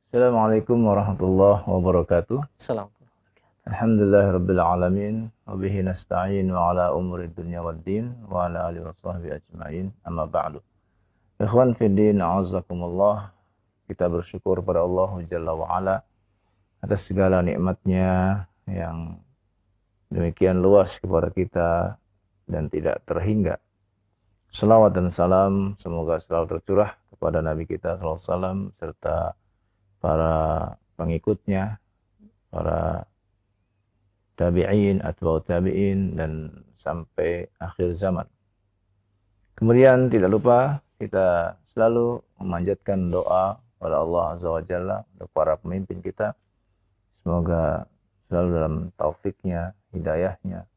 Assalamualaikum warahmatullahi wabarakatuh. Salam. Alhamdulillahirabbil alamin wa bihi nasta'in wa ala umuri dunya waddin wa ala alihi washabbihi ajmain. Amma ba'du. Ikhwan fi din, a'azzakumullah. Kita bersyukur pada Allah Jalla wa ala atas segala nikmatnya yang demikian luas kepada kita dan tidak terhingga. Salawat dan salam semoga selalu tercurah kepada Nabi kita sallallahu alaihi wasallam serta para pengikutnya, para tabi'in, atba'ut tabi'in, dan sampai akhir zaman. Kemudian tidak lupa kita selalu memanjatkan doa pada Allah Azza wa Jalla untuk para pemimpin kita. Semoga selalu dalam taufiknya, hidayahnya.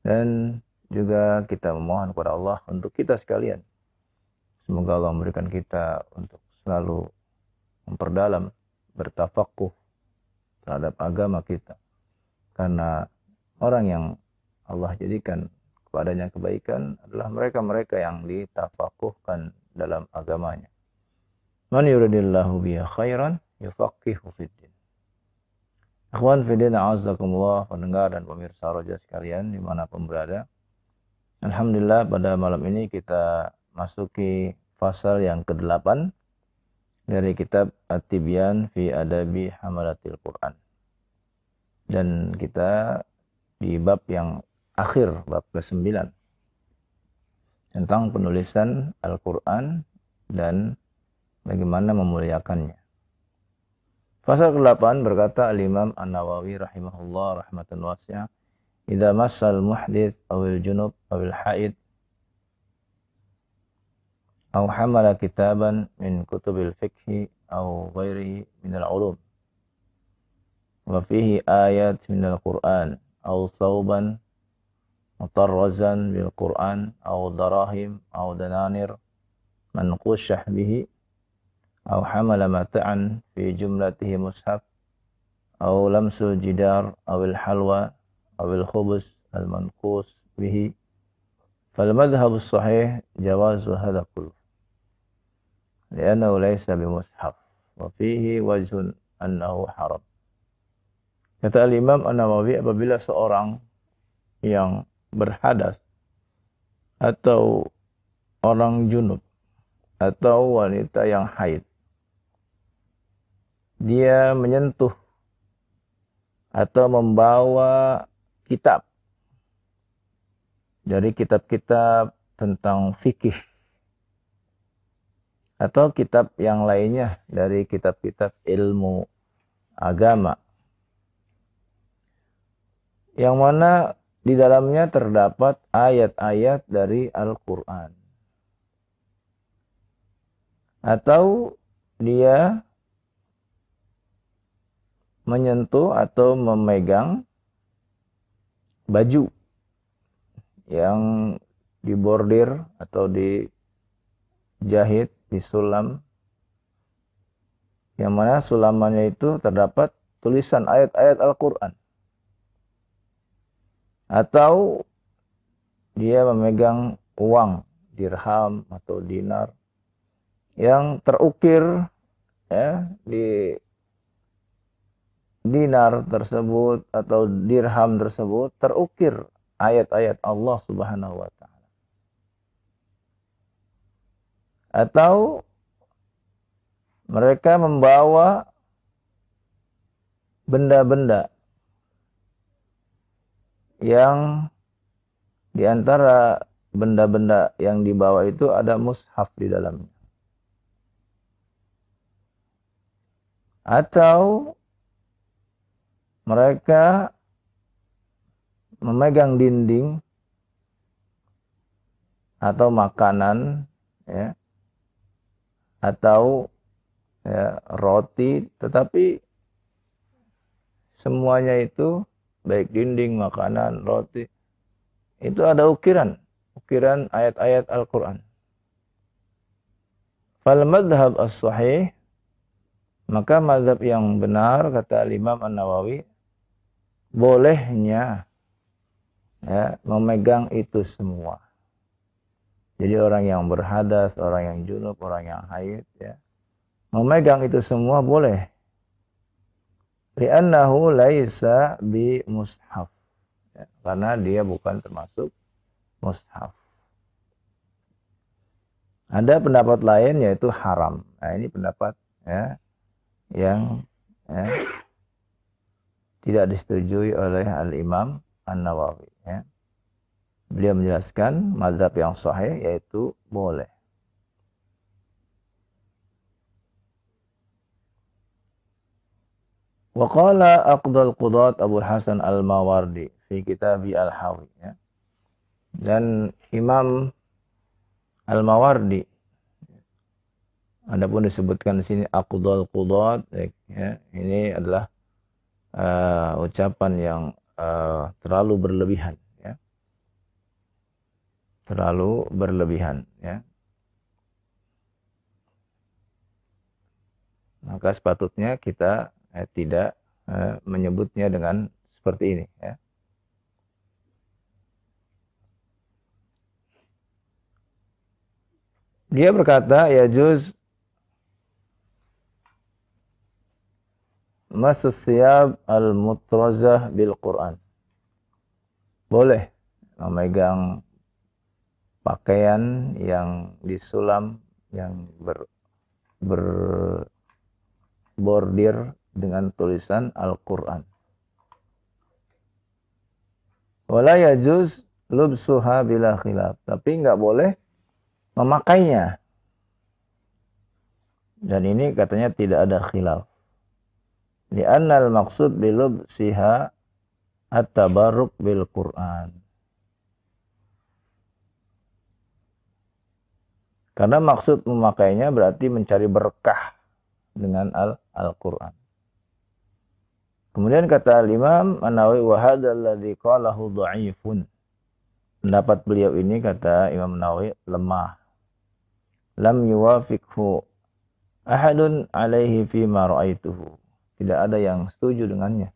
Dan juga kita memohon kepada Allah untuk kita sekalian. Semoga Allah memberikan kita untuk selalu memperdalam, bertafakuh terhadap agama kita. Karena orang yang Allah jadikan kepadanya kebaikan adalah mereka-mereka yang ditafakuhkan dalam agamanya. Man yuridillahu bihi khairan yufaqihu fiddin. Akhwan fiddin, a'azzakumullah, pendengar dan pemirsa roja sekalian dimanapun berada. Alhamdulillah pada malam ini kita masuki fasal yang ke-8 dari kitab At-Tibyan fi Adabi Hamalatil Quran. Dan kita di bab yang akhir, bab ke-9, tentang penulisan Al-Quran dan bagaimana memuliakannya. Fasal ke-8 berkata Al-Imam An-Nawawi rahimahullah rahmatan wasi'ah, idza massal muhdits awil junub awil haid aw hamala kitaban min kutubil fiqhi aw ghairihi min al-ulum wa fihi ayat min al-Qur'an aw thawban mutarrazan bil Qur'an aw darahim aw dananir manqushah bihi aw hamala mata'an fi jumlatihi mushaf aw lamsul jidar aw al-halwa aw al-khubuz al-manqus bihi fal madhhab as-sahih jawazu hadha kullu li'annahu laysa bimushaf wa fihi wajhun annahu haram. Kata Al-Imam An-Nawawi, apabila seorang yang berhadas atau orang junub atau wanita yang haid, dia menyentuh atau membawa kitab dari kitab-kitab tentang fikih atau kitab yang lainnya dari kitab-kitab ilmu agama, yang mana di dalamnya terdapat ayat-ayat dari Al-Quran, atau dia menyentuh atau memegang baju yang dibordir atau dijahit, disulam, yang mana sulamannya itu terdapat tulisan ayat-ayat Al-Quran, atau dia memegang uang dirham atau dinar yang terukir, ya, di dinar tersebut atau dirham tersebut terukir ayat-ayat Allah Subhanahu wa taala, atau mereka membawa benda-benda yang di antara benda-benda yang dibawa itu ada mushaf di dalamnya, atau mereka memegang dinding atau makanan, ya, atau ya, roti, tetapi semuanya itu baik dinding, makanan, roti, itu ada ukiran ayat-ayat Al-Quran. Fal madhab as-sahih, maka mazhab yang benar, kata Imam An-Nawawi, bolehnya, ya, memegang itu semua. Jadi orang yang berhadas, orang yang junub, orang yang haid, ya, memegang itu semua boleh. Li'annahu laisa bi mushaf. Ya, karena dia bukan termasuk mushaf. Ada pendapat lain yaitu haram. Nah, ini pendapat ya yang ya, tidak disetujui oleh Al-Imam An-Nawawi ya. Beliau menjelaskan mazhab yang sahih yaitu boleh. Wa qala aqdal qudat Abu Hasan Al-Mawardi fi Kitabi Al-Hawi ya. Dan Imam Al-Mawardi, adapun disebutkan di sini aqdal qudat ya, ini adalah ucapan yang terlalu berlebihan ya. Terlalu berlebihan ya. Maka sepatutnya kita tidak menyebutnya dengan seperti ini ya. Dia berkata ya juz masus siyab al-mutrazah bil Quran. Boleh memegang pakaian yang disulam yang berbordir dengan tulisan Al-Quran. Wala yajuz lubsuha bila khilaf. Tapi nggak boleh memakainya. Dan ini katanya tidak ada khilaf. Li'annal maksud bilubsiha at-tabarruk bil Quran. Karena maksud memakainya berarti mencari berkah dengan Al-Quran. Kemudian kata Imam An-Nawawi wa hadzal ladzi qalahu dha'ifun. Pendapat beliau ini kata Imam Nawawi lemah. Lam yuwafiqhu ahadun alaihi fi ma ra'aituhu. Tidak ada yang setuju dengannya.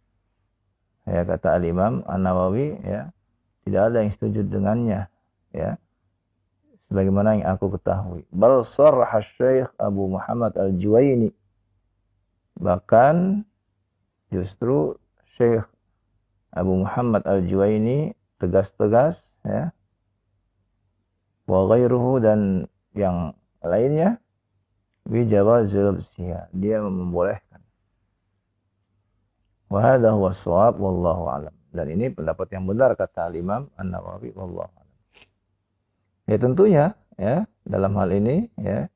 Ya kata Al-Imam An-Nawawi ya, tidak ada yang setuju dengannya ya. Sebagaimana yang aku ketahui. Bal sarraha Syekh Abu Muhammad Al-Juwaini. Bahkan justru Syekh Abu Muhammad Al-Juwaini tegas-tegas ya. Wa ghairuhu dan yang lainnya bi jawazil lubsiha. Dia membolehkan. Wa hadha huwa shawab wallahu alam. Dan ini pendapat yang benar kata Imam An-Nawawi wallahu alam. Ya tentunya ya dalam hal ini ya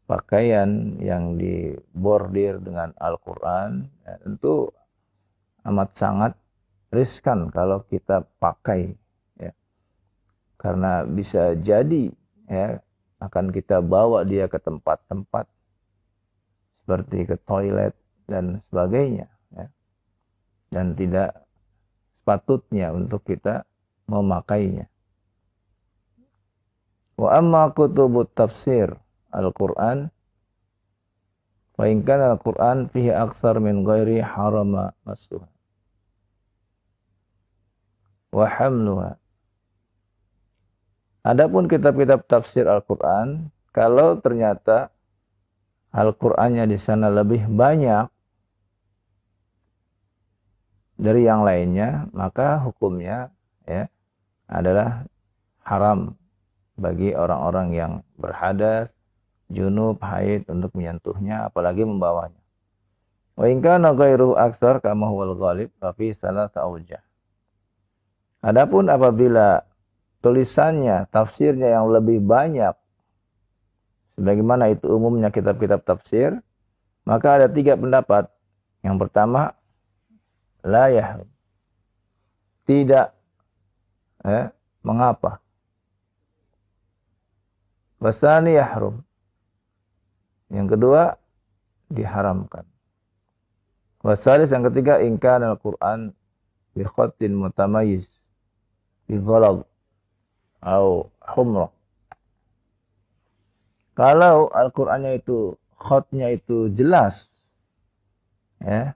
pakaian yang dibordir dengan Al-Quran ya, tentu amat sangat riskan kalau kita pakai ya. Karena bisa jadi ya akan kita bawa dia ke tempat-tempat seperti ke toilet dan sebagainya ya. Dan tidak sepatutnya untuk kita memakainya. Wa amma kutubut tafsir Al-Quran fa in kana Al-Quran fihi aksar min ghairi harama masuha wa hamluha. Adapun kitab-kitab tafsir Al-Quran, kalau ternyata Al-Qurannya di sana lebih banyak dari yang lainnya, maka hukumnya ya adalah haram bagi orang-orang yang berhadas, junub, haid untuk menyentuhnya apalagi membawanya. Wa in kana ghairuhu aksar kama huwal ghalib fa fi salatah awjah. Adapun apabila tulisannya, tafsirnya yang lebih banyak sebagaimana itu umumnya kitab-kitab tafsir, maka ada 3 pendapat. Yang pertama, la yahrum. Tidak mengapa. Wasani yahrum. Yang kedua diharamkan. Wasalis yang ketiga in kana al-Qur'an bi khatin mutamayyiz bi ghalad atau humrah. Kalau Al-Qur'annya itu khatnya itu jelas ya,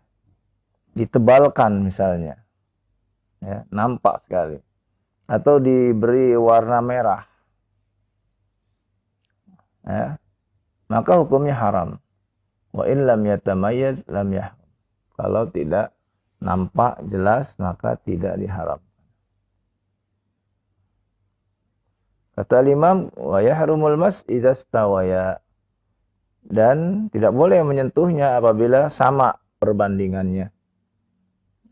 ditebalkan misalnya ya, nampak sekali atau diberi warna merah ya, maka hukumnya haram. Wa in lam yatamayyaz lam yahrum. Kalau tidak nampak jelas maka tidak diharam. Kata Imam, wa yahrumul mas idza stawaya. Dan tidak boleh menyentuhnya apabila sama perbandingannya.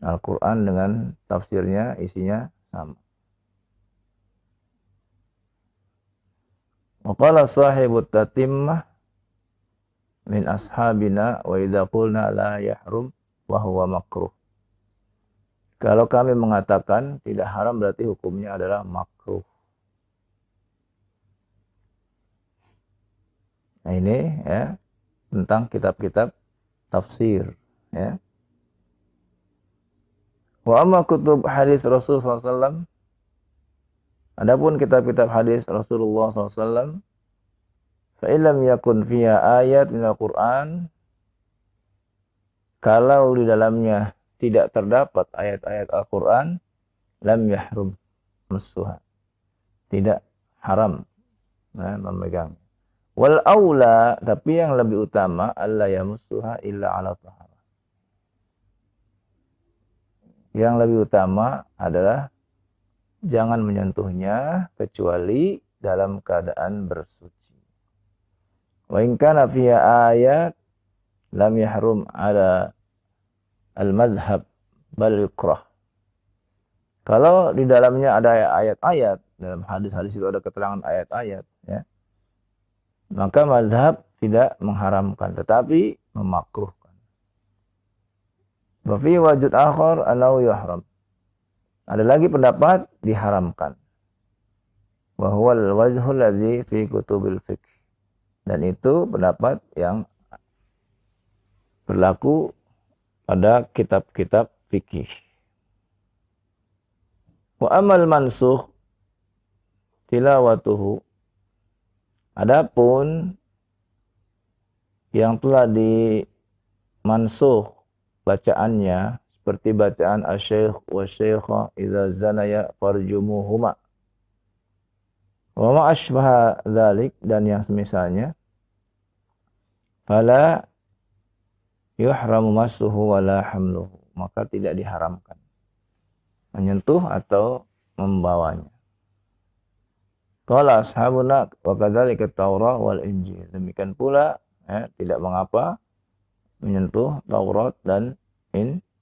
Al-Quran dengan tafsirnya isinya sama. Wa qala sahibut tatimmah min ashabina wa idza qulna la yahrum wa huwa makruh. Kalau kami mengatakan tidak haram berarti hukumnya adalah makruh. Nah ini ya tentang kitab-kitab tafsir ya. Wa amma kutub hadis Rasulullah SAW. Adapun kitab-kitab hadis Rasulullah SAW, fa illam yakun fiha ayat minal Quran, kalau di dalamnya tidak terdapat ayat-ayat Al-Quran, lam yahrum massuha, tidak haram memegang. Wal aula, tapi yang lebih utama, alla yamussuha illa ala taharah. Yang lebih utama adalah jangan menyentuhnya kecuali dalam keadaan bersuci. Wa in kana fiha ayat lam yahrum ala al-madhhab bal yukrah. Kalau di dalamnya ada ayat-ayat, dalam hadis-hadis itu ada keterangan ayat-ayat ya, maka mazhab tidak mengharamkan tetapi memakruhkan. Wa fi wajud akhar annahu yahram. Ada lagi pendapat diharamkan. Wa huwal wajhul ladzi fi kutubil fiqh. Dan itu pendapat yang berlaku pada kitab-kitab fikih. Wa amal mansukh tilawatuhu. Adapun yang telah dimansukh bacaannya seperti bacaan asy-syekh wa syaikha idza zanaya farjumuhuma. Wa ma asbaha dzalik, dan yang semisalnya, fala yuhramu massuhu wala hamluhu, maka tidak diharamkan menyentuh atau membawanya. Qala ashabuna wa kadzalika Taurat wal Injil. Demikian pula tidak mengapa menyentuh Taurat dan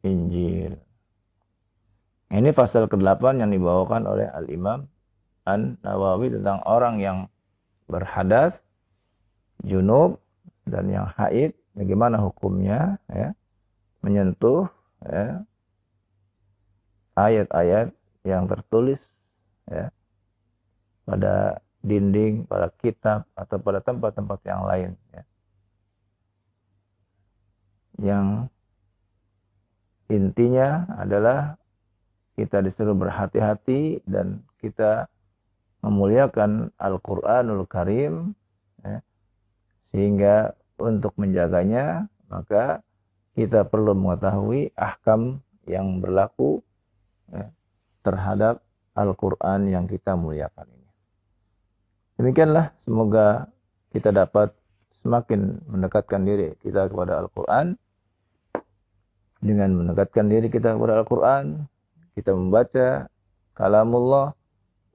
Injil. Ini pasal ke-8 yang dibawakan oleh Al-Imam An-Nawawi tentang orang yang berhadas, junub, dan yang haid, bagaimana hukumnya ya, menyentuh ya, ayat-ayat yang tertulis ya, pada dinding, pada kitab, atau pada tempat-tempat yang lain ya, yang intinya adalah kita disuruh berhati-hati dan kita memuliakan Al-Quranul Karim ya, sehingga untuk menjaganya maka kita perlu mengetahui ahkam yang berlaku ya, terhadap Al-Quran yang kita muliakan ini. Demikianlah, semoga kita dapat semakin mendekatkan diri kita kepada Al-Quran. Dengan mendekatkan diri kita kepada Al-Quran, kita membaca kalamullah,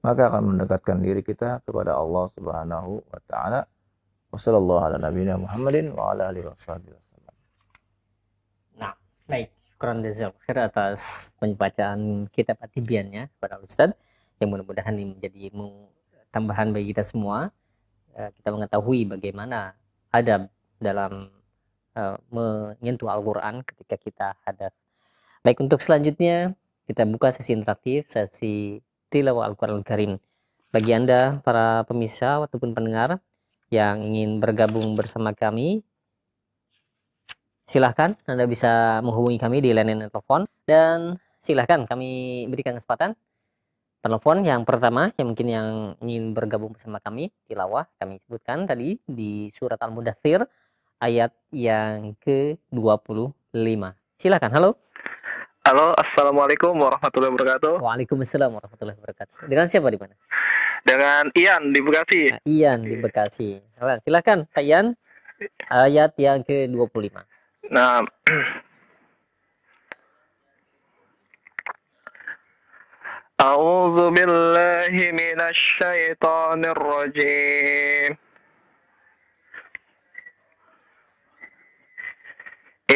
maka akan mendekatkan diri kita kepada Allah Subhanahu wa taala. Wassallallahu ala nabiyina Muhammadin wa ala alihi wasallam. Nah, baik. Syukran jazakallahu khair atas pembacaan kitab At-Tibyannya kepada Ustaz, yang mudah-mudahan ini menjadi tambahan bagi kita semua. Kita mengetahui bagaimana adab dalam menyentuh Al-Quran ketika kita hadas. Baik, untuk selanjutnya kita buka sesi interaktif, sesi tilawah Al-Quran Al-Karim. Bagi Anda para pemirsa ataupun pendengar yang ingin bergabung bersama kami, silahkan Anda bisa menghubungi kami di layanan telepon, dan silahkan kami berikan kesempatan telepon yang pertama yang mungkin yang ingin bergabung bersama kami tilawah. Kami sebutkan tadi di surat Al-Mudaththir ayat yang ke-25. Silakan. Halo. Halo, assalamualaikum warahmatullahi wabarakatuh. Waalaikumsalam warahmatullahi wabarakatuh. Dengan siapa di mana? Dengan Ian di Bekasi. Nah, Ian di Bekasi. Silakan, Pak Ian. ayat yang ke-25. Nah, A'udzu billahi minasy syaithanir rajim.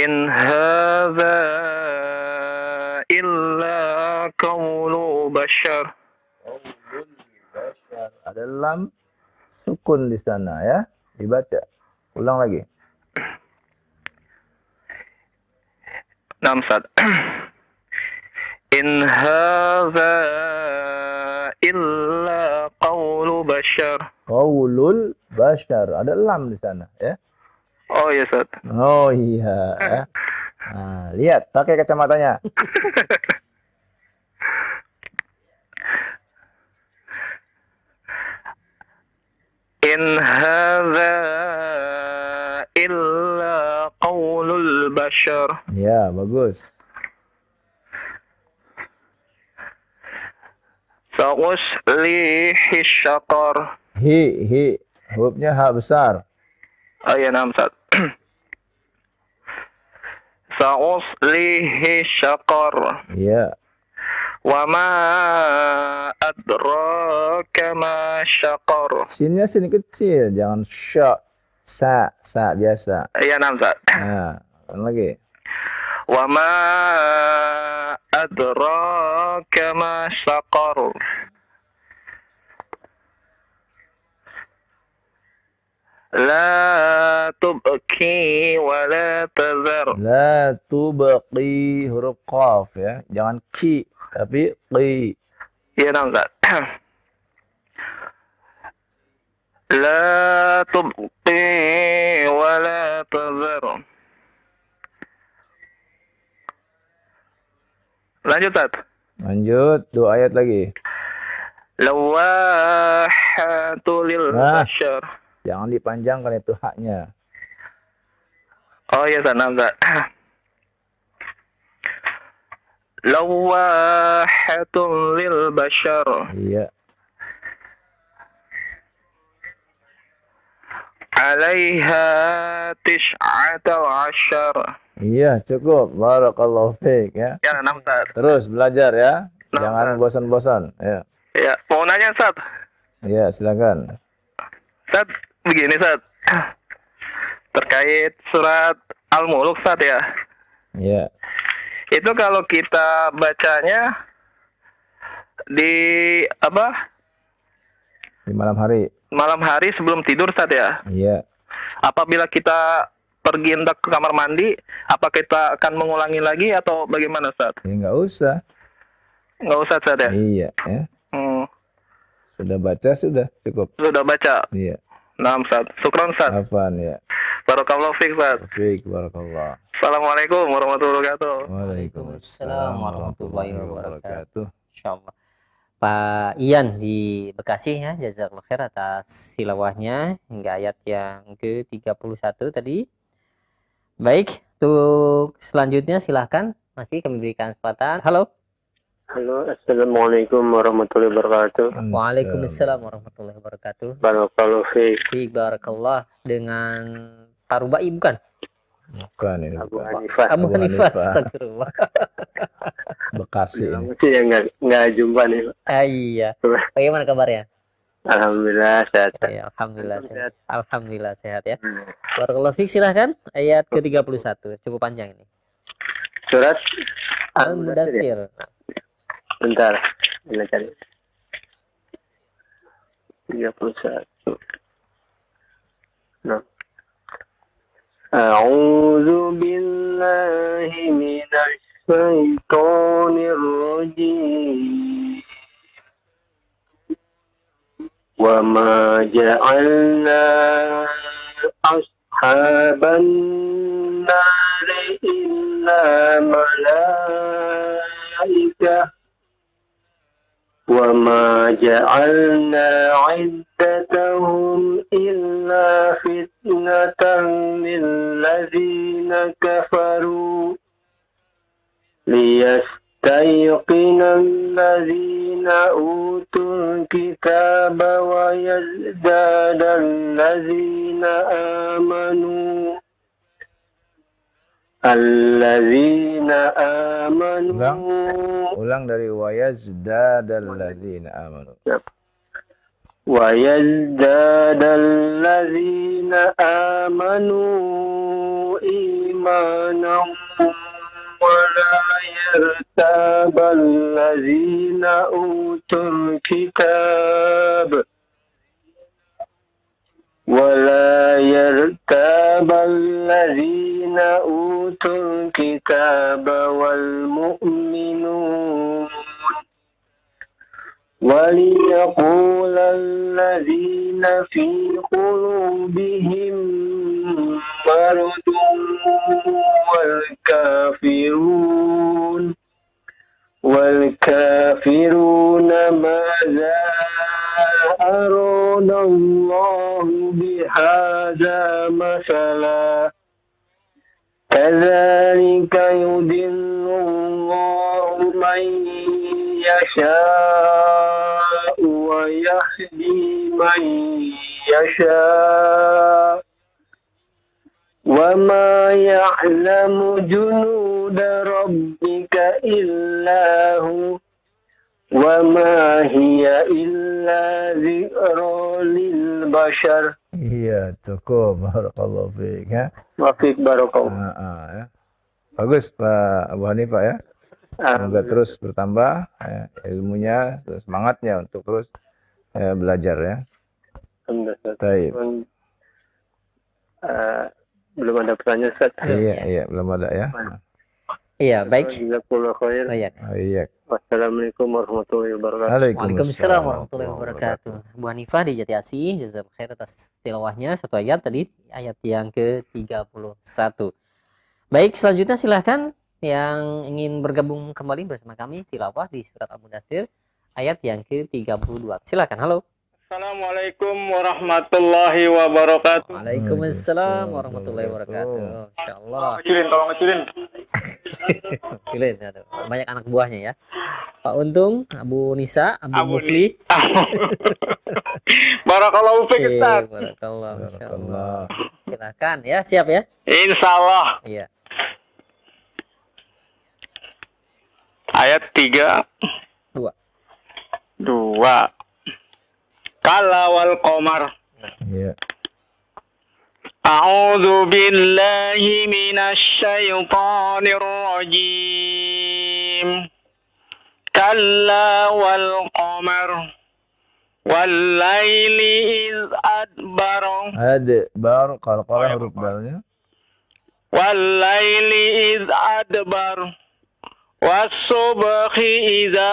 In hadza illa qaulu bashar. Ada lam sukun di sana ya. Dibaca. Ulang lagi. Nah, Ustaz. In hadza illa qaulu bashar. Qaulul bashar. Ada lam di sana ya. Oh iya, Ustaz. Oh iya. Ya. Nah, lihat pakai kacamatanya. In hadza illa qaulul bashar. Ya, bagus. Sa'uslihi syaqar. Hi. Hurufnya ha besar. Oh iya, nah, Ustaz. Sa'uslihi syaqar. Ya. Wa ma adraka ma syaqar. Sinnya sini kecil, jangan sya. Sa biasa. Iya, nah, Ustaz. Nah, lagi. Wa ma adraka ma syaqar. La tubqi wa la tazar. La tubqi huruf qaf ya. Jangan ki tapi qi. Iya, nah, Ustaz. La tubqi wa la tazar. Lanjut, Ustaz. Lanjut, 2 ayat lagi. Lawahatu lil Nah. bashar. Jangan dipanjangkan itu haknya. Oh iya, Ustaz. Nah, Ustaz. Lawahatu lil bashar. Iya. Alaiha tis'ata wa ashar. Iya, cukup. Barakallahu fiik ya. Ya, nah, Ustaz. Terus belajar ya. Nah, Jangan bosan-bosan. Ya. Ya, mau nanya, Ustaz. Iya, silakan. Ustaz, begini, Ustaz. Terkait surat Al-Mulk, Ustaz, ya. Iya. Itu kalau kita bacanya di Di malam hari. malam hari sebelum tidur, Ustaz, ya. Iya. Apabila kita pergi hendak ke kamar mandi, apa kita akan mengulangi lagi atau bagaimana, Ustaz? Ya enggak usah. Nggak usah, Ustaz, ya. Iya, ya. Sudah baca sudah cukup. Sudah baca. Iya. Nah, Ustaz. Syukran, Ustaz. Hafan ya. Barakallahu fiik, Ustaz. Fiik barakallah. Assalamualaikum warahmatullahi wabarakatuh. Waalaikumsalam warahmatullahi wabarakatuh. Insyaallah. Pak Ian di Bekasi ya, jazakallahu khair atas tilawahnya hingga ayat yang ke-31 tadi. Baik, untuk selanjutnya silahkan masih kami berikan kesempatan. Halo. Halo, assalamualaikum warahmatullahi wabarakatuh. Waalaikumsalam warahmatullahi wabarakatuh. Barakallahu fiik. Fiik barakallah, dengan Pak Rubai bukan? Bukan ini. Abu bukan. Hanifah. Abu Abu Hanifah, Hanifah. astagfirullah. Bekasi ini. Lama sih ya nggak jumpa nih. Iya. Bagaimana kabarnya? Alhamdulillah sehat. Ya, alhamdulillah sehat. Sehat. Alhamdulillah sehat ya. Barakallahu fiik, silahkan ayat ke-31. Cukup panjang ini. Surat Al-Mudaththir. Bentar, kita cari. 31. Nah. A'udzu billahi minasy syaithanir rajim. Wa ma ja'alna ashaban nari illa malaikah. وما جعلنا عدتهم إلا فتنة للذين كفروا ليستيقن الذين أوتوا الكتاب ويزداد الذين آمنوا Ulang dari wayazdadal ladzina amanu. ويزداد الذين آمنوا إيمانا ولا يرتاب الذين أوتوا الكتاب والمؤمنون وليقول الذين في قلوبهم مرض والكافرون ماذا أراد الله بهذا مثلا كذلك يضل الله من يشاء ويهدي من يشاء وما يعلم جنود ربك إلا هو وما هي إلا ذكرى للبشر. Iya, cukup. Barakallahu fiik ya. Wafik barakallah. Ya. Bagus Pak Abu Hanifah ya. Semoga terus bertambah ya, ilmunya, terus semangatnya untuk terus belajar ya. Alhamdulillah. Baik. Belum ada pertanyaan Ustaz. Iya, belum ada ya. Iya, baik. Jazakallahu khair. Iya. Wassalamualaikum warahmatullahi wabarakatuh. Waalaikumsalam warahmatullahi wabarakatuh. Bu Hanifah di Jati Asih, jazakallahu khair atas tilawahnya. Satu ayat tadi, ayat yang ke-31. Baik, selanjutnya silahkan yang ingin bergabung kembali bersama kami tilawah di surat Al-Mudaththir ayat yang ke-32. Silakan. Halo. Assalamualaikum warahmatullahi wabarakatuh. Waalaikumsalam warahmatullahi wabarakatuh. Insyaallah. Tolong kecilin. Kecilin, aduh. Banyak anak buahnya ya. Pak Untung, Abu Nisa, Abu Mufli. Barakallahu fiik Ustaz. Barakallah, insyaallah. Silakan ya, siap ya? Insyaallah. Iya. Ayat 3 2 Kala wal qamar. Iya. A'udzu billahi minasy syaithanir rajim. Kalla wal qamar wal laili iz adbar. Adbar, qalqalah huruf dalnya. Wal laili iz adbar. Was subhi idza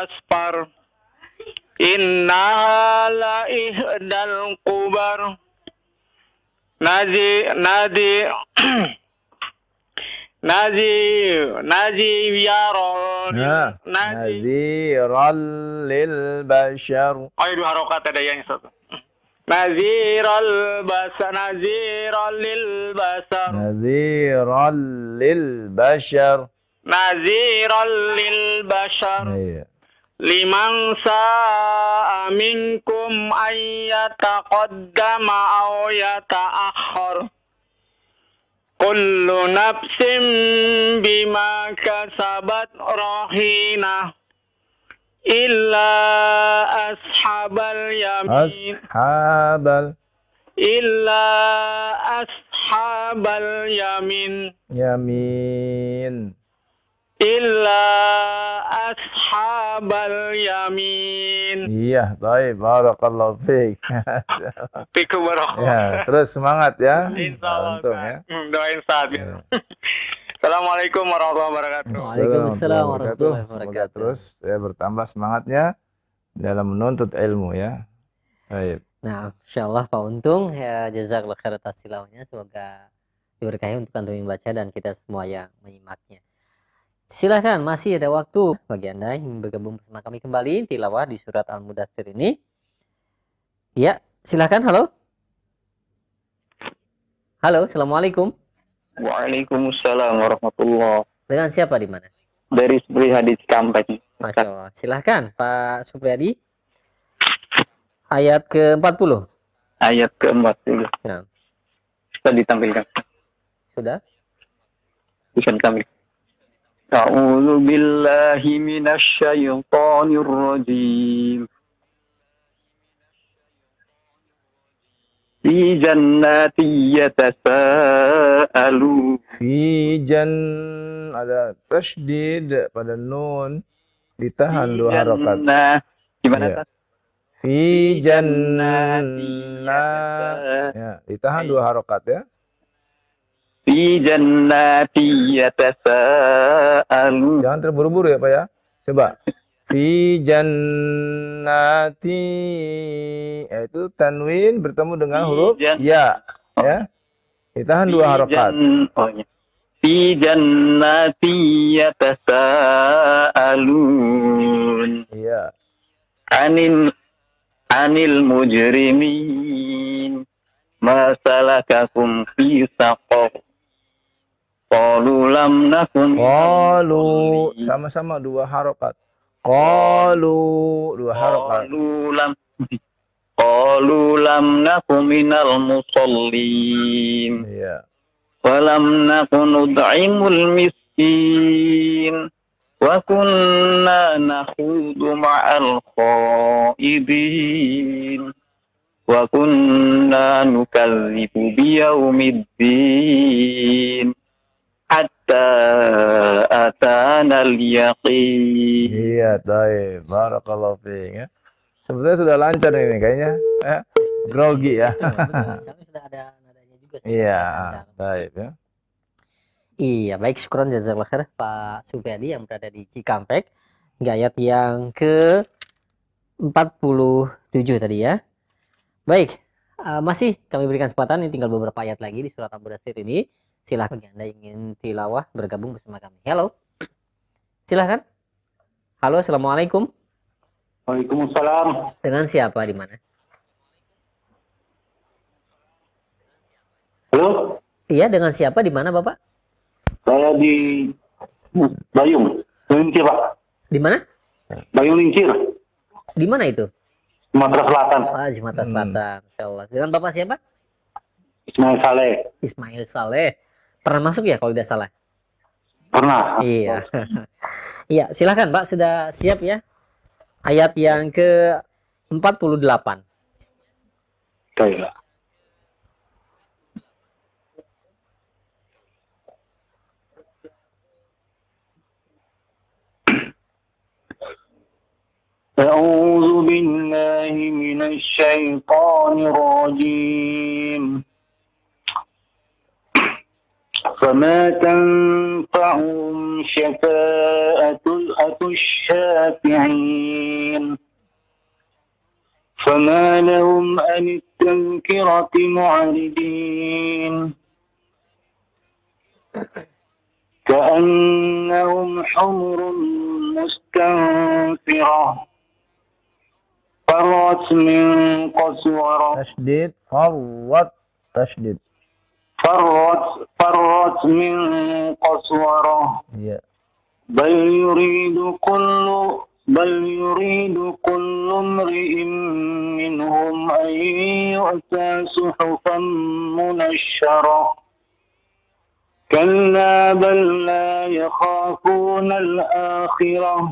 asfar. Innaha la ihdal kubar. Nazir Naziral lil bashar. Oh, dua harokat ada yang satu. Naziral lil basar. Naziral lil bashar. Iya. Liman sa'a minkum ayyataqaddama aw yata'akhkhar. Kullu nafsin bima kasabat rahina illa ashabal yamin. Ashabal yamin. Illa ashabal yamin. Iya, baik. Barakallahu fiik. Fikum Ya, barakallah. terus semangat ya. Insyaallah. Untung ya. Doain saat ya. Assalamualaikum warahmatullahi wabarakatuh. Waalaikumsalam warahmatullahi Semoga wabarakatuh. terus ya bertambah semangatnya dalam menuntut ilmu ya. Baik. Nah, insyaallah Pak Untung ya, jazakallahu khair atas tilawahnya. Semoga diberkahi untuk antum yang membaca dan kita semua yang menyimaknya. Silahkan, masih ada waktu bagi Anda yang bergabung bersama kami kembali tilawah di surat Al-Mudaththir ini. Ya, silahkan. Halo. Halo, assalamualaikum. Waalaikumsalam warahmatullahi. Dengan siapa di mana? dari Supriyadi Cikampek. Masya Allah. Silahkan Pak Supriyadi. Ayat ke-40. Ayat ke-40. Nah, Bisa ditampilkan. sudah. Bisa ditampilkan. A'udzu billahi minasyaitonir rajim. Fi jannati yatasaalu. Fi ada tasydid pada nun, ditahan Fi 2 harokat. jannah. Gimana, Iya. Ustaz? Fi ya, ditahan 2 harokat ya. Fi jannati yatasaalu. Jangan terburu-buru ya Pak ya. Coba. Fi jannati, yaitu tanwin bertemu dengan huruf ya. Ya. Ditahan 2 harokat. Fi jannati yatasaalun. Iya. Anil mujrimin ma salakakum fi saqar. Qalu lam nakun Qalu, sama-sama 2 harokat. Qalu 2 harokat. Qalu lam nakum minal musallin. Iya. Wa lam nakun nud'imul miskin. Wa kunna nakhudu ma'al khaidin. Wa kunna nukadzibu biyaumiddin. Hatta atana al-yaqin. Iya, baik. Barakallahu fiik ya. Sebenarnya sudah lancar ini kayaknya. Grogi ya. Sudah ada nadanya juga. Iya, baik ya. Iya, baik, syukran jazakallahu khair Pak Supriyadi yang berada di Cikampek. Hingga ayat yang ke-47 tadi ya. Baik, masih kami berikan kesempatan, ini tinggal beberapa ayat lagi di surat Al-Mudaththir ini. Silahkan bagi Anda ingin tilawah bergabung bersama kami. Halo. Silahkan. Halo, assalamualaikum. Waalaikumsalam. Dengan siapa di mana? Halo, Iya, dengan siapa di mana, Bapak? saya di Bayung, Lincir, Pak. Di mana? Bayung Lincir, Di mana itu? Sumatera Selatan. Ah, di Sumatera Selatan. Insyaallah. Dengan Bapak siapa? Ismail Saleh. Ismail Saleh. Pernah masuk ya kalau tidak salah? Pernah. Iya. Iya, silakan Pak, sudah siap ya? Ayat yang ke-48. Kayak. أعوذ بالله من الشيطان الرجيم فما تنفعهم شفاعة الشافعين فما لهم عن التذكرة معرضين كأنهم حمر مستنفرة فرت من قسورة Tasydid, farwat, tasydid. فرت من قسورة Iya. بل يريد كل امرئ منهم أن يؤتى صحفا منشرة كلا بل لا يخافون الآخرة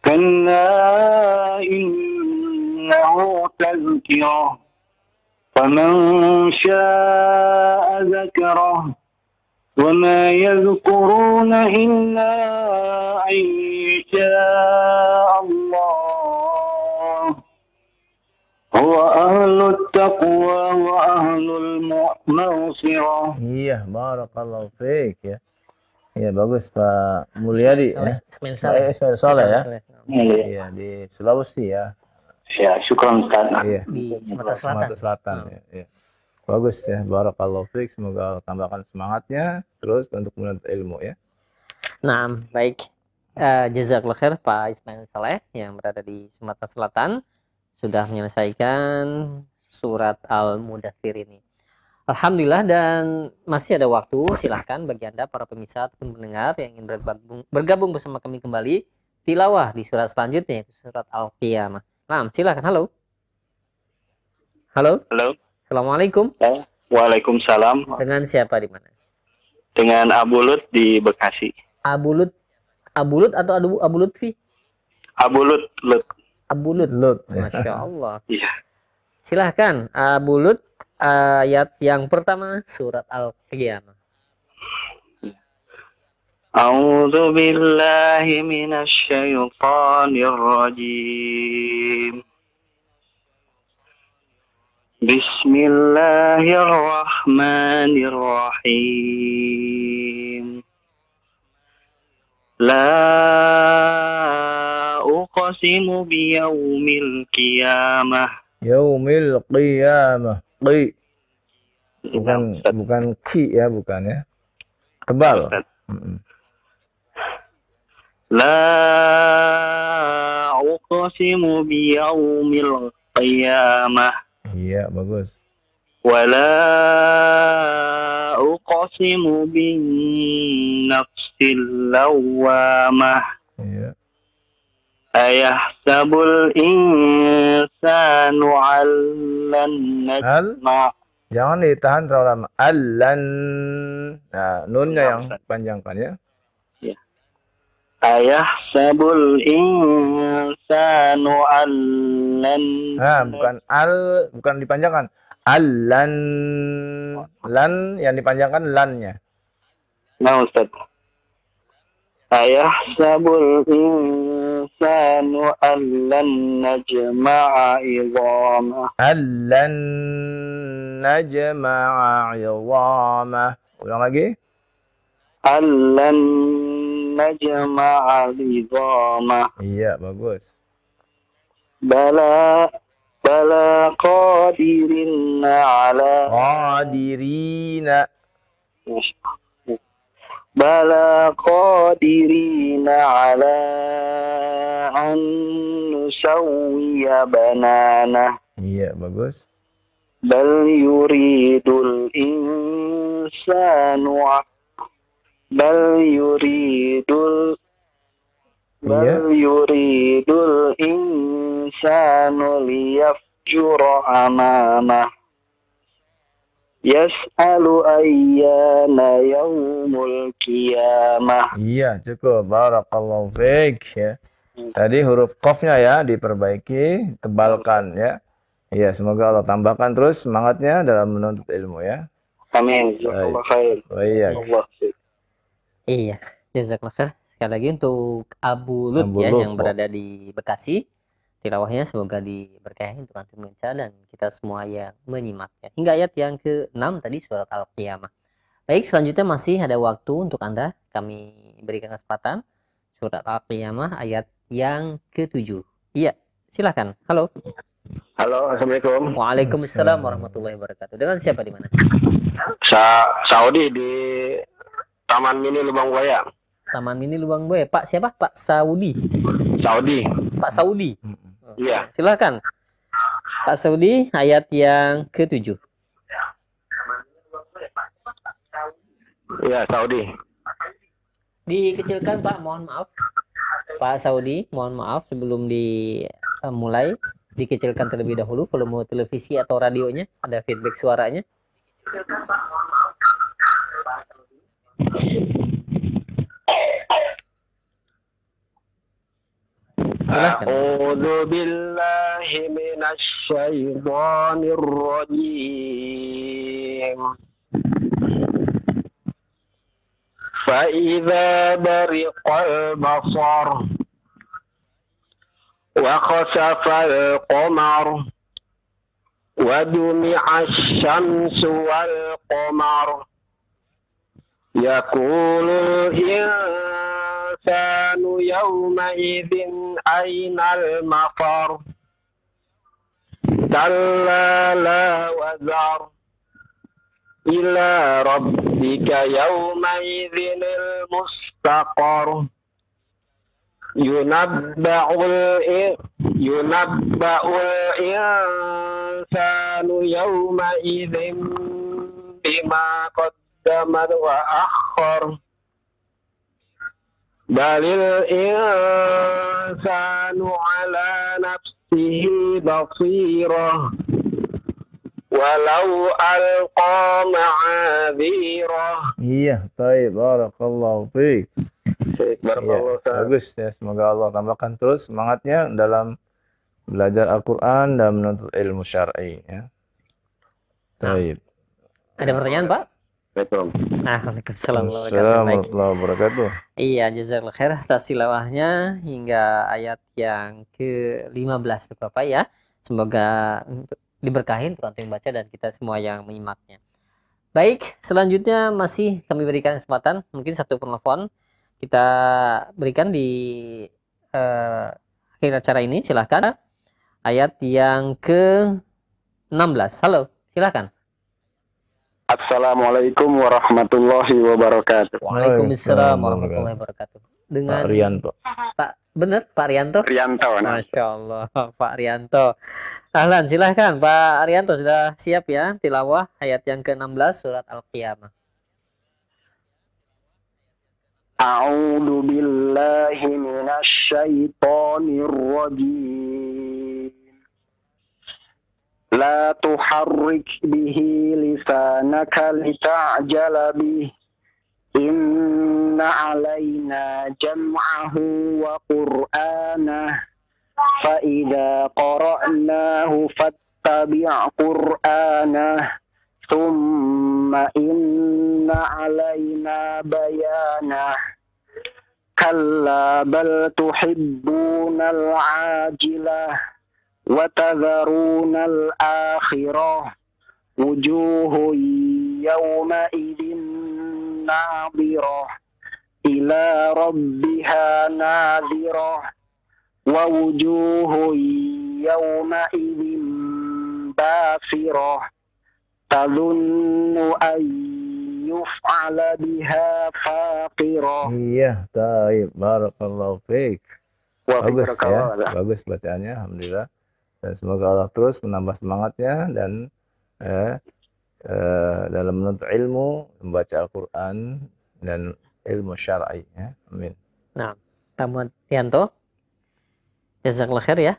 كلا إنه تذكرة فمن شاء ذكره وما يذكرون إلا أن يشاء الله هو أهل التقوى وأهل المغفرة. Iya, barakallahu fiik ya. Iya, bagus Pak Mulyadi ya. Ismail Saleh. Ismail Saleh ya. Iya, Iya, di Sulawesi ya. ya, syukran Ustaz. Iya. Di Sumatera Selatan. Sumatera Selatan ya. Iya. Bagus ya, barakallahu fiik. Semoga Allah tambahkan semangatnya terus untuk menuntut ilmu ya. Nah, baik. Jazakallahu khair Pak Ismail Saleh yang berada di Sumatera Selatan sudah menyelesaikan surat Al-Mudaththir ini. Alhamdulillah, dan masih ada waktu. Silahkan bagi Anda para pemirsa ataupun pendengar yang ingin bergabung bersama kami kembali tilawah di surat selanjutnya, yaitu surat Al-Qiyamah. Nah, silahkan. Halo. Halo. Halo. Assalamualaikum. Waalaikumsalam. Dengan siapa di mana? Dengan Abu Lut di Bekasi. Abulut atau Abu Lutfi? Abu Lut. Abulut. Lut. Masya Allah. Iya. Silahkan Abu Lut, ayat yang pertama surat Al-Qiyamah. A'udzu billahi minasy syaithanir rajim. Bismillahirrahmanirrahim. La uqsimu biyaumil qiyamah. Yaumil qiyamah. Qi. Nah, Ustaz. Bukan ki ya, bukan ya. Tebal. Ustaz. Mm-mm. La uqsimu biyaumil qiyamah. Iya, bagus. Wa la uqsimu bin nafsil lawwamah. Iya. Ayahsabul insanu allan najma'. Jangan ditahan terlalu lama. Allan. Nah, nunnya yang panjangkan ya. Ayahsabul insanu allan. Nah, bukan dipanjangkan. Allan. Lan yang dipanjangkan lannya. Nah, Ustaz. Ayahsabul insanu allan najma'a idhamah. Allan najma'a 'idhamah. Ulang lagi. Allan najma'a idhamah. Iya, bagus. Bala qadirina ala Qadirina. Bala qadirina ala an nusawwiya banana. Iya, bagus. Bal yuridul insanu liyafjura amamah. Yas'alu ayyana yaumul qiyamah. Iya, cukup. Barakallahu fiik ya. Tadi huruf qafnya ya diperbaiki, tebalkan ya. Iya, semoga Allah tambahkan terus semangatnya dalam menuntut ilmu ya. Amin. Jazakallahu khair. Baik. Allah. Iya, jazakallah khair. Sekali lagi untuk Abu Lut Abu ya Lut, yang berada di Bekasi. Tilawahnya semoga diberkahi untuk antum membaca dan kita semua yang menyimaknya. Hingga ayat yang ke-6 tadi surat Al-Qiyamah. Baik, selanjutnya masih ada waktu untuk Anda. Kami berikan kesempatan surat Al-Qiyamah ayat yang ke-7. Iya, silakan. Halo. Halo, Assalamualaikum. Waalaikumsalam warahmatullahi wabarakatuh. Dengan siapa di mana? Saudi di Taman Mini Lubang Buaya. Taman Mini Lubang Buaya. Pak siapa? Pak Saudi. Saudi. Pak Saudi. Iya. Silakan. Pak Saudi, ayat yang ke-7. Iya, Saudi. Dikecilkan Pak, mohon maaf. Pak Saudi, mohon maaf sebelum dimulai dikecilkan terlebih dahulu volume televisi atau radionya, ada feedback suaranya. Silakan. A'udzu billahi minasy syaithanir rajim. Fa idza bariqal basar wa khasafal qamar wa jumi'asy syamsu wal qamar yaqulul insanu yawma idzin aynal mafar kalla la wazar ila rabbika yawma idzinil mustaqar yunabba'ul insanu yawma idzin بما قدم وأخر بل الإنسان على نفسه بصيرة ولو ألقى معاذيره. Iya, baik, barakallahu fiik. Barakallahu Iya, bagus ya, semoga Allah tambahkan terus semangatnya dalam belajar Al-Qur'an dan menuntut ilmu syar'i ya. Baik. Ada pertanyaan, Pak? Waalaikumsalam Assalamualaikum warahmatullahi wabarakatuh. Iya, jazakallahu khair atas tilawahnya hingga ayat yang ke-15 tuh Bapak ya. Semoga diberkahin untuk yang baca dan kita semua yang menyimaknya. Baik, selanjutnya masih kami berikan kesempatan, mungkin satu penelpon kita berikan di akhir acara ini. Silahkan ayat yang ke-16. Halo, silahkan. Assalamualaikum warahmatullahi wabarakatuh. Waalaikumsalam warahmatullahi wabarakatuh. Dengan Pak Rianto. Pak Rianto? Rianto. Masya Allah, Pak Rianto. Ahlan, silahkan Pak Rianto, sudah siap ya tilawah ayat yang ke-16 surat Al-Qiyamah. A'udzu billahi minasy syaithanir rajim. La tuharrik bihi lisanaka lita'jala bih. Inna alaina jam'ahu wa qur'anah. Fa idza qara'nahu fattabi' qur'anah. Thumma inna alaina bayanah. Kalla bal tuhibbunal ajilah wa tadharunal akhirah wujuhun yawma idzin nadhirah ila rabbiha nadhirah wa wujuhun yawma idzin basirah tadhunnu an yuf'ala biha faqirah. Iya, taib, barakallahu fiik. Bagus ya, Barakallahu. bagus bacaannya, alhamdulillah. Dan semoga Allah terus menambah semangatnya dan dalam menuntut ilmu, membaca Al-Quran dan ilmu syar'i ya. Amin. Nah, Pak Rianto, jazakallahu khair ya,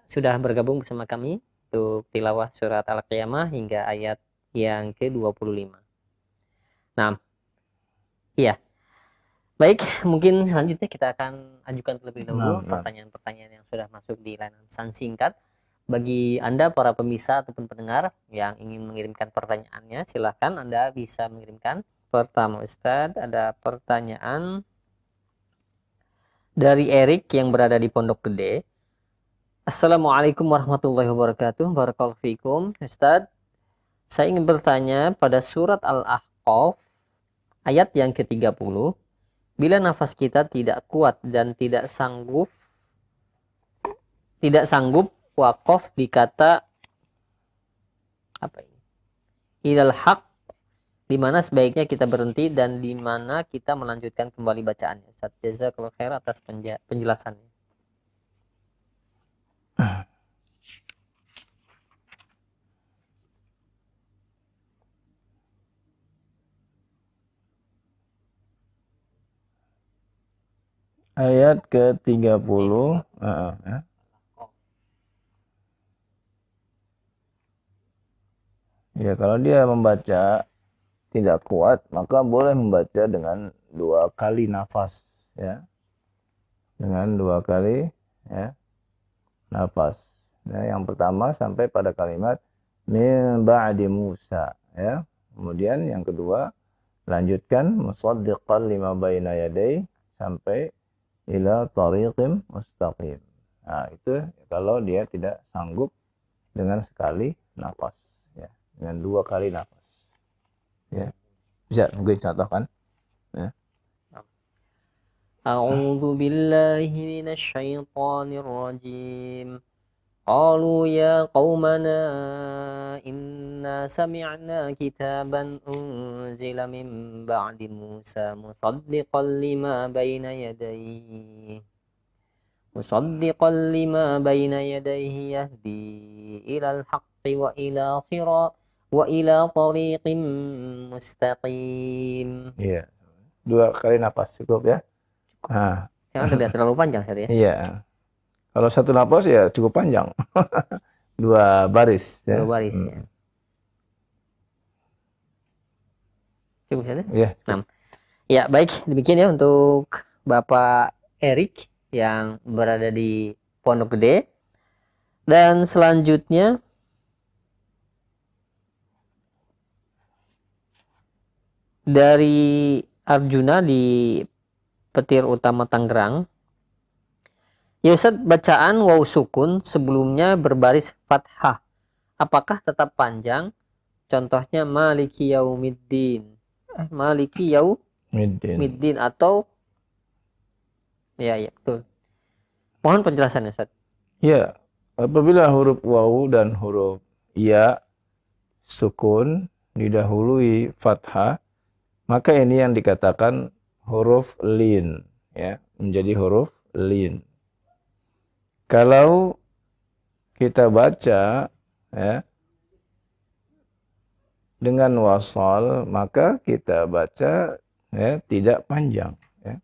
sudah bergabung bersama kami untuk tilawah surat Al-Qiyamah hingga ayat yang ke-25. Nah, iya. Baik, mungkin selanjutnya kita akan ajukan terlebih dahulu pertanyaan-pertanyaan yang sudah masuk di layanan pesan singkat. Bagi Anda para pemirsa ataupun pendengar yang ingin mengirimkan pertanyaannya, silahkan Anda bisa mengirimkan. Pertama Ustadz, ada pertanyaan dari Erik yang berada di Pondok Gede. Assalamualaikum warahmatullahi wabarakatuh. Barakallahu fikum. Ustadz, saya ingin bertanya pada surat Al-Ahqaf ayat yang ke-30. Bila nafas kita tidak kuat dan tidak sanggup wakaf di kata apa ini? Ilal haq, di mana sebaiknya kita berhenti dan di mana kita melanjutkan kembali bacaannya. Ustaz, jazakallahu khair atas penjelasannya. Ayat ke-30 ya. Ya, kalau dia membaca tidak kuat, maka boleh membaca dengan 2 kali nafas ya. Dengan 2 kali ya nafas. Nah, yang pertama sampai pada kalimat min ba'di Musa ya. Kemudian yang kedua lanjutkan musaddiqan lima baina yadai sampai ila tariqim mustaqim. Nah, itu kalau dia tidak sanggup dengan sekali nafas ya, dengan 2 kali nafas. Ya. Bisa mungkin contohkan ya. A'udzu billahi minasy syaithanir rajim. Qalu ya qaumana inna sami'na kitaban unzila min ba'di Musa musaddiqan lima baina yadayhi yahdi ilal haqqi wa ila wa ila tariqim mustaqim. Iya. 2 kali napas cukup ya. Nah, Jangan tidak terlalu panjang Ustaz ya. iya. Kalau 1 napas ya cukup panjang. 2 baris ya. 2 baris ya. Cukup Ustaz ya? Iya. Nah, ya baik, demikian ya untuk Bapak Erik yang berada di Pondok Gede. Dan selanjutnya dari Arjuna di Petir Utama Tangerang. Ya Ustaz, bacaan waw sukun sebelumnya berbaris fathah. Apakah tetap panjang? Contohnya Maliki Yaumiddin. Maliki Yaumiddin atau ya betul. Mohon penjelasannya Ustaz. Ya, apabila huruf waw dan huruf ya sukun didahului fathah, maka ini yang dikatakan huruf lin ya, menjadi huruf lin. Kalau kita baca ya dengan wasal, maka kita baca ya tidak panjang ya.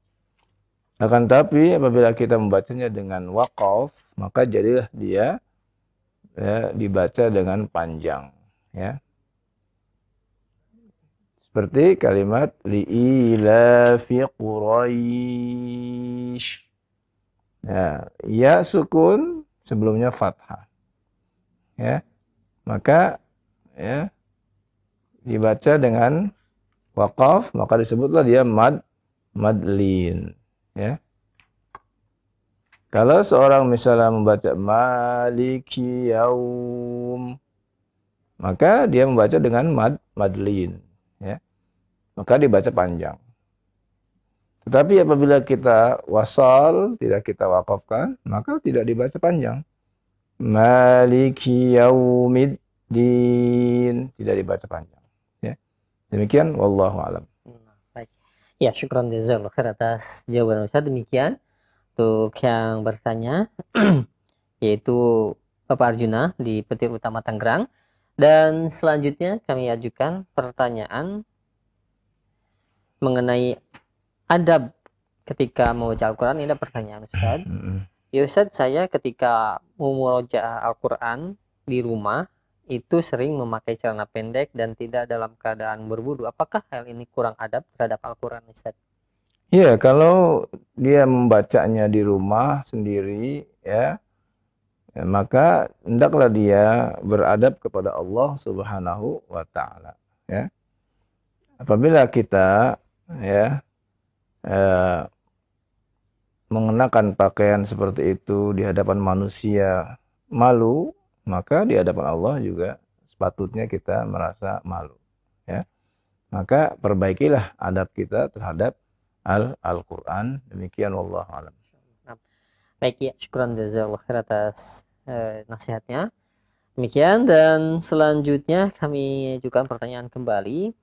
Akan tapi apabila kita membacanya dengan waqaf, maka jadilah dia ya, dibaca dengan panjang ya. Seperti kalimat li'ilafi Quraisy. Ya sukun sebelumnya fathah. Ya. Maka ya dibaca dengan waqaf, maka disebutlah dia madlin ya. Kalau seorang misalnya membaca maliki yaum, maka dia membaca dengan madlin ya. Maka dibaca panjang. Tetapi apabila kita wasal, tidak kita waqafkan, maka tidak dibaca panjang. Maliki yaumiddin, tidak dibaca panjang. Ya. Demikian, wallahu a'lam. Baik. Ya, syukran jazakallahu khair atas jawaban Ustaz. Demikian untuk yang bertanya yaitu Bapak Arjuna di Petir Utama Tangerang. Dan selanjutnya kami ajukan pertanyaan mengenai adab ketika membaca Al-Quran. Ini ada pertanyaan Ustaz. Ya Ustaz, saya ketika mau murojaah Al-Quran di rumah itu sering memakai celana pendek dan tidak dalam keadaan berwudu. Apakah hal ini kurang adab terhadap Al-Quran Ustaz? Iya, kalau dia membacanya di rumah sendiri ya, maka hendaklah dia beradab kepada Allah Subhanahu wa taala ya. Apabila kita ya mengenakan pakaian seperti itu di hadapan manusia malu, maka di hadapan Allah juga sepatutnya kita merasa malu ya. Maka perbaikilah adab kita terhadap Al-Quran. Demikian wallahu a'lam. Baik ya, syukran jazakallahu khair atas nasihatnya. Demikian, dan selanjutnya kami ajukan pertanyaan kembali.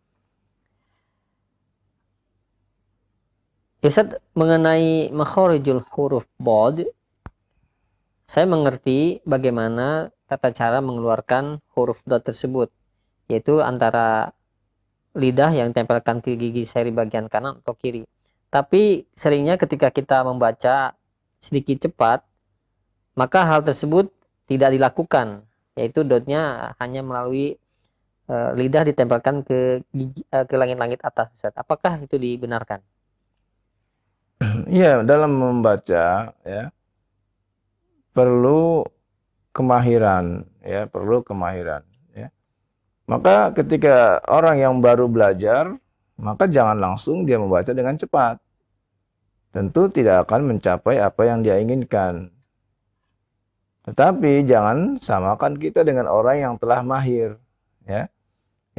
Ustaz, mengenai makharijul huruf dhad, saya mengerti bagaimana tata cara mengeluarkan huruf dhad tersebut, yaitu antara lidah yang tempelkan ke gigi seri bagian kanan atau kiri. Tapi seringnya ketika kita membaca sedikit cepat, maka hal tersebut tidak dilakukan, yaitu dotnya hanya melalui lidah ditempelkan ke langit-langit atas. Ustaz, apakah itu dibenarkan? Iya, dalam membaca ya perlu kemahiran ya, perlu kemahiran ya. Maka ketika orang yang baru belajar, maka jangan langsung dia membaca dengan cepat. Tentu tidak akan mencapai apa yang dia inginkan. Tetapi jangan samakan kita dengan orang yang telah mahir ya,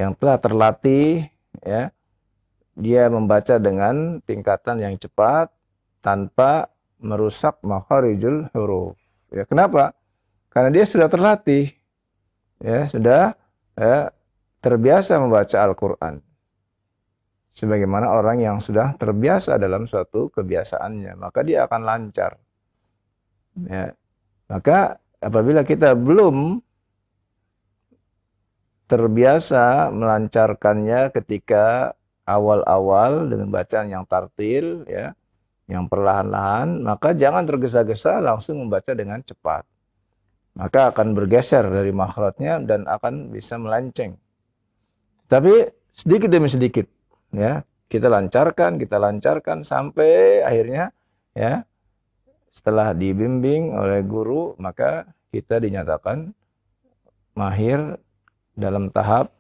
yang telah terlatih ya. Dia membaca dengan tingkatan yang cepat tanpa merusak makharijul huruf. Ya, kenapa? Karena dia sudah terlatih, ya, sudah terbiasa membaca Al-Quran. Sebagaimana orang yang sudah terbiasa dalam suatu kebiasaannya, maka dia akan lancar. Ya, maka apabila kita belum terbiasa melancarkannya ketika awal-awal dengan bacaan yang tartil, ya, yang perlahan-lahan, maka jangan tergesa-gesa langsung membaca dengan cepat. Maka akan bergeser dari makhrajnya dan akan bisa melenceng. Tapi sedikit demi sedikit, ya, kita lancarkan sampai akhirnya, ya, setelah dibimbing oleh guru, maka kita dinyatakan mahir dalam tahap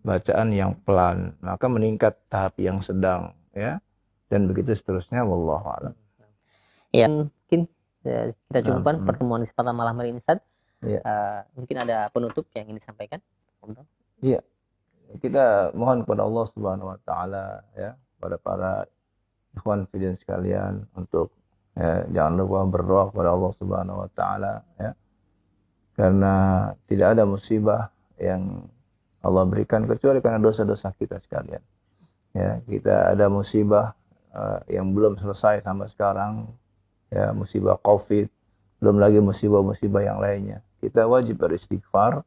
bacaan yang pelan, maka meningkat tahap yang sedang, ya, dan begitu seterusnya. Wallahu a'lam. Ya, mungkin kita cukupkan pertemuan di kesempatan malam hari ini, Ustaz. Ya. Mungkin ada penutup yang ingin disampaikan? Iya, kita mohon kepada Allah Subhanahu Wa Taala, ya, pada para ikhwan fillah sekalian untuk, ya, jangan lupa berdoa kepada Allah Subhanahu Wa Taala, ya, karena tidak ada musibah yang Allah berikan kecuali karena dosa-dosa kita sekalian. Ya, kita ada musibah yang belum selesai sampai sekarang, ya, musibah COVID, belum lagi musibah-musibah yang lainnya. Kita wajib beristighfar,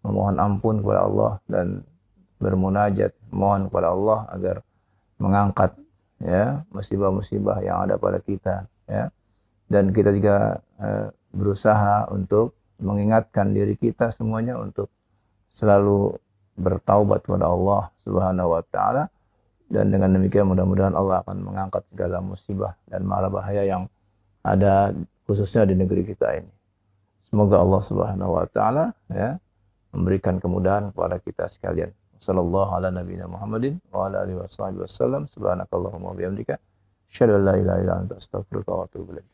memohon ampun kepada Allah dan bermunajat, mohon kepada Allah agar mengangkat, ya, musibah-musibah yang ada pada kita, ya. Dan kita juga berusaha untuk mengingatkan diri kita semuanya untuk selalu bertaubat kepada Allah Subhanahu Wa Taala, dan dengan demikian mudah-mudahan Allah akan mengangkat segala musibah dan mara bahaya yang ada khususnya di negeri kita ini. Semoga Allah Subhanahu Wa Taala, ya, memberikan kemudahan kepada kita sekalian. Sallallahu ala nabiyina Muhammadin wa ala alihi wasallam. Subhanakallahumma wa bihamdika asyhadu an la ilaha illa anta astaghfiruka wa atubu ilaik.